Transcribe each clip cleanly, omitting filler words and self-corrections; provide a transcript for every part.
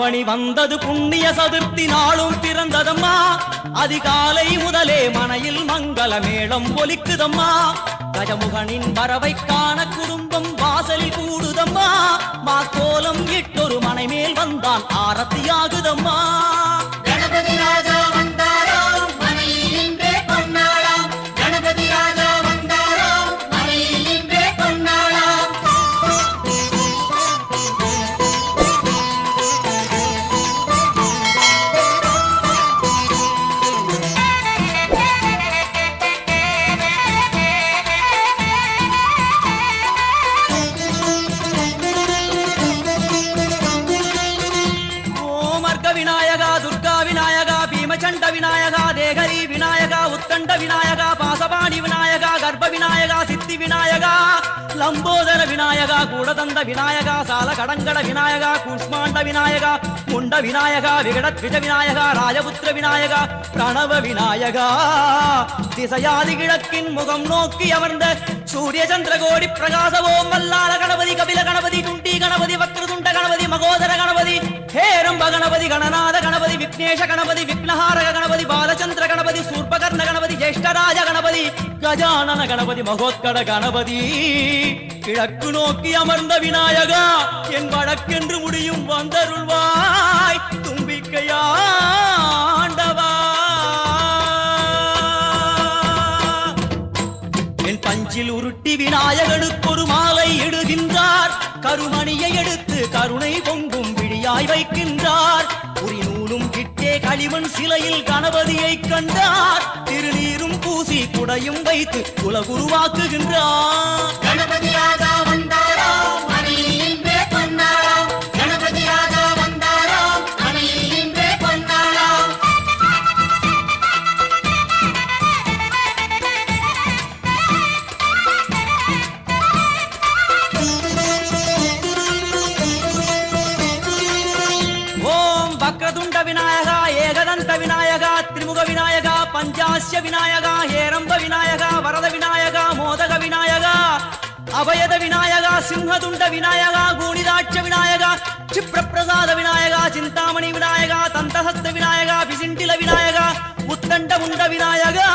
ஆவணி வந்தது புண்ணிய சதுர்த்தி நாளும் பிறந்ததம்மா. அதிகாலை முதலே மனையில் மங்கள மேளம் ஒலிக்குதம்மா. கஜமுகனின் வரவை காண குடும்பம் வாசலில் கூடுதம்மா. மாக்கோலம் இட்டொரு மனை மேல் வந்தான் ஆரத்தியாகுதம்மா. கணபதி ராஜா வந்தாரோ மனையில் இன்றே பொன்னாளாம். கணபதி ராஜா வந்தாரோ மனையில் இன்றே பொன்னாளாம். விநாயகா துர்கா விநாயகா பீமச்சண்ட விநாயகா தேகரி விநாயகா உத்தண்ட விநாயகா பாசபாணி விநாயகா கர்ப்ப விநாயகா சித்தி விநாயகா லம்போதர விநாயகா கூடதந்த விநாயகா சால கடங்கட விநாயகா கூஷ்மாண்ட விநாயகா முண்ட விநாயகா விகடத்விஜ விநாயகா ராஜபுத்திர விநாயகா பிரணவ விநாயகா. திசையாதி கிழக்கின் முகம் நோக்கி அமர்ந்த சூரிய சந்திரகோடி பிரகாசவோம் வல்லால கணபதி கபில கணபதி துண்டி கணபதி வக்ரதுண்ட கணபதி மகோதர கணபதி ஹேரம்ப கணபதி கணநாத கணபதி விக்னேஷ கணபதி விக்னஹாரக கணபதி பாலச்சந்திர கணபதி சூர்பகர்ண கணபதி ஜேஷ்டராஜ கணபதி கஜானன கணபதி மகோத்கட கணபதி. கிழக்கு நோக்கி அமர்ந்த விநாயகா என் வழக்கென்று முடியும் வந்தருள்வாய் தும்பிக்கையாண்டவா. என் பஞ்சில் உருட்டி விநாயகனுக்கு ஒரு மாலை இடுகின்றார். கருமணியை எடுத்து கருணை பொங்கும் விழியாய் வைக்கின்றார். உரி நூலும் கிட்டே களிமண் சிலையில் கணபதியை கண்டார். திருநீரும் பூசி குடையும் வைத்து குலகுருவாக்குகின்றார். கணபதி ராஜா வந்தாரோ மனையில் இன்றே பொன்னாளாம். கணபதி ராஜா வந்தாரோ மனையில் இன்றே பொன்னாளாம். வக்ரதுண்ட விநாயகா ஏகதந்த விநாயகா திரிமுக விநாயகா பஞ்சாஸ்ய விநாயகா ஹேரம்ப விநாயகா வரத விநாயகா மோதக விநாயகா அபயத விநாயகா சிம்ஹதுண்ட விநாயகா கூணிதாட்ச விநாயகா க்ஷிப்ரபிரசாத விநாயகா சிந்தாமணி விநாயகா தந்தஹஸ்த விநாயகா பிசிண்டில விநாயகா உத்தண்ட முண்ட விநாயகா.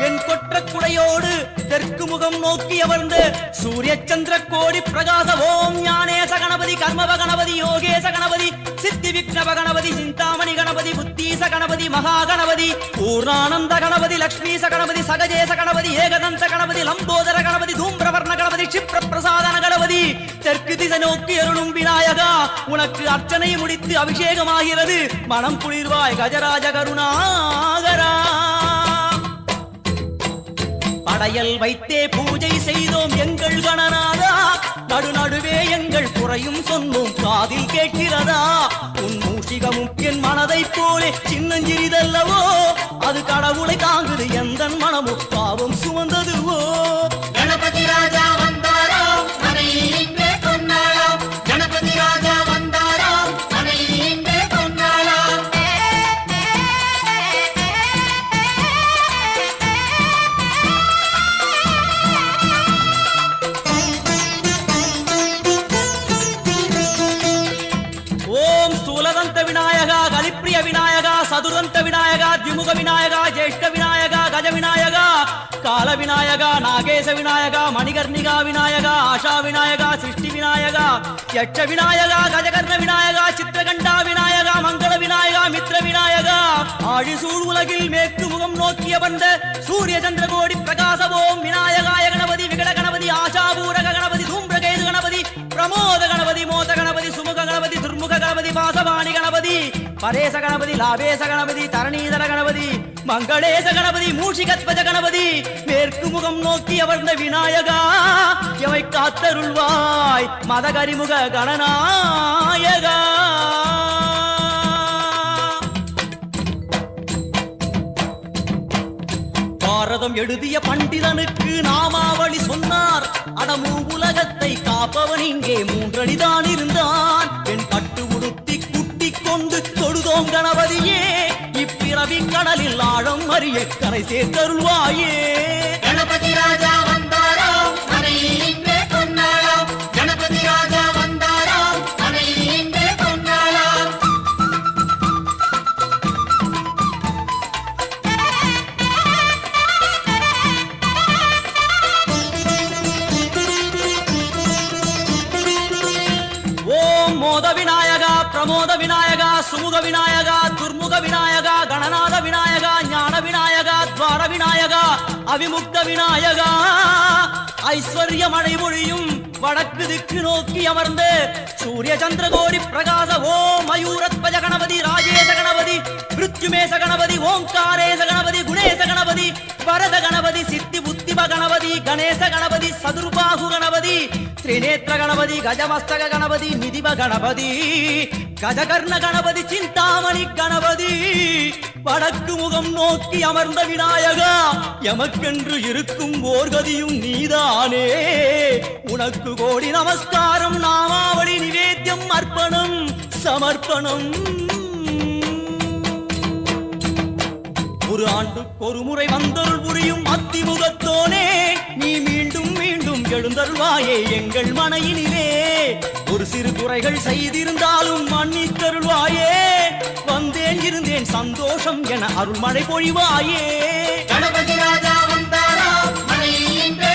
வெண்கொற்ற குடையோடு தெற்கு முகம் நோக்கி அமர்ந்து சூரிய சந்திர கோடி பிரகாச ஓம் ஞானேச கணபதி கர்மவ கணபதி யோகேச கணபதி சித்தி விக்னவ கணபதி சிந்தாமணி கணபதி புத்தீச கணபதி மகா கணபதி பூர்ணானந்த கணபதி லக்ஷ்மீச கணபதி சகஜேச கணபதி ஏகதந்த கணபதி லம்போதர கணபதி தூம்பிரவர்ண கணபதி க்ஷிப்ரபிரசாதன கணபதி. தெற்கு திசை நோக்கி அருளும் விநாயகா உனக்கு அர்ச்சனை முடித்து அபிஷேகமாகிறது. மனம் குளிர்வாய் கஜராஜ கருணாகரா. படையல் வைத்தே பூஜை செய்தோம் எங்கள் கணநாதா. நடுநடுவே எங்கள் குறையும் சொன்னோம் காதில் கேட்கிறதா. உன் மூஷிகமும் என் மனதை போலே சின்னஞ்சிறிதல்லவோ. அது கடவுளை தாங்குது எந்த மனமும் பாவம் சுமந்ததுவோ. கணபதி ராஜா வந்தாரோ மனையில் இன்றே பொன்னாளாம். கணபதி ராஜா வந்தாரோ மனையில் இன்றே பொன்னாளாம். ஓம் ஸ்தூலதந்த விநாயகா கலிப்பிரிய விநாயகா சதுரந்த விநாயகா திமுக விநாயகா ஜேஷ்ட விநாயகா கஜ விநாயகா கால விநாயகா நாகேச விநாயகா மணிகர்ணிகா விநாயகா ஆஷா விநாயகா சிருஷ்டி விநாயகா யட்ச விநாயகா கஜகர்ண விநாயகா சித்திரகண்டா விநாயகா மங்கள விநாயகா மித்ர விநாயகா. ஆழிசூழ் உலகில் மேற்கு முகம் நோக்கிய வந்த சூரிய சந்திரகோடி பிரகாச ஓம் விநாயகாய கணபதி விகட கணபதி ஆஷாபூரக கணபதி தூம்பிரகேது கணபதி பிரமோத கணபதி மோத கணபதி சுமுக கணபதி துர்முக கணபதி வாசவாணி கணபதி பரேச கணபதி லாபேச கணபதி தரணீதர கணபதி மங்களேச கணபதி மூஷிகத்வஜ கணபதி. மேற்கு முகம் நோக்கி அமர்ந்த விநாயகா எவை காத்தருள்வாய் மதகரிமுக கணநாயகா. பாரதம் எழுதிய பண்டிதனுக்கு நாமாவளி சொன்னார். அடமூ உலகத்தை காப்பவன் இங்கே மூன்றடிதான் இருந்தான். என் பட்டு உடுத்தி குட்டிக் கொண்டு தொழுதோம் கணபதியே. இப்பிறவி கடலில் ஆழம் அறிய கரை சேர்த்தருள்வாயே. கணபதி ராஜா வந்தாரோ மனையில் இன்றே பொன்னாளாம். கணபதி ராஜா வந்தாரோ மனையில் இன்றே பொன்னாளாம். சுமுக விநாயகா துர்முக விநாயகா கணநாத விநாயகா ஞான விநாயகா துவார விநாயகா அவிமுக்த விநாயகா ஐஸ்வர்ய மழை பொழியும் வடக்கு திக்கு நோக்கி அமர்ந்து சூரிய சந்திரகோடி பிரகாச ஓம் மயூரத்வஜ கணபதி ராஜேச கணபதி மிருத்யுமேச கணபதி ஓங்காரேச கணபதி குணேச கணபதி வரத கணபதி சித்தி புத்திப கணபதி கணேச கணபதி சதுர்பாகு கணபதி திரிநேத்திர கணபதி கஜமஸ்தக கணபதி நிதிப கணபதி கஜகர்ண கணபதி சிந்தாமணி கணபதி வடக்கு முகம் நோக்கி அமர்ந்த விநாயகா எமக்கென்று இருக்கும் ஓர்கதியும் நீதானே உனக்கு கோடி நமஸ்காரம் நாமாவளி நிவேத்தியம் அர்ப்பணம் சமர்ப்பணம் ஒரு ஆண்டுக்கு ஒரு முறை வந்தருள் புரியும் அத்திமுகத்தோனே நீ மீண்டும் மீண்டும் எழுந்தருள்வாயே எங்கள் மனையினிலே ஒரு சிறு குறைகள் செய்திருந்தாலும் மன்னித்தருள்வாயே வந்தேன் இருந்தேன் சந்தோஷம் என அருள்மழை பொழிவாயே கணபதி ராஜா வந்தாரோ மனையில் இன்றே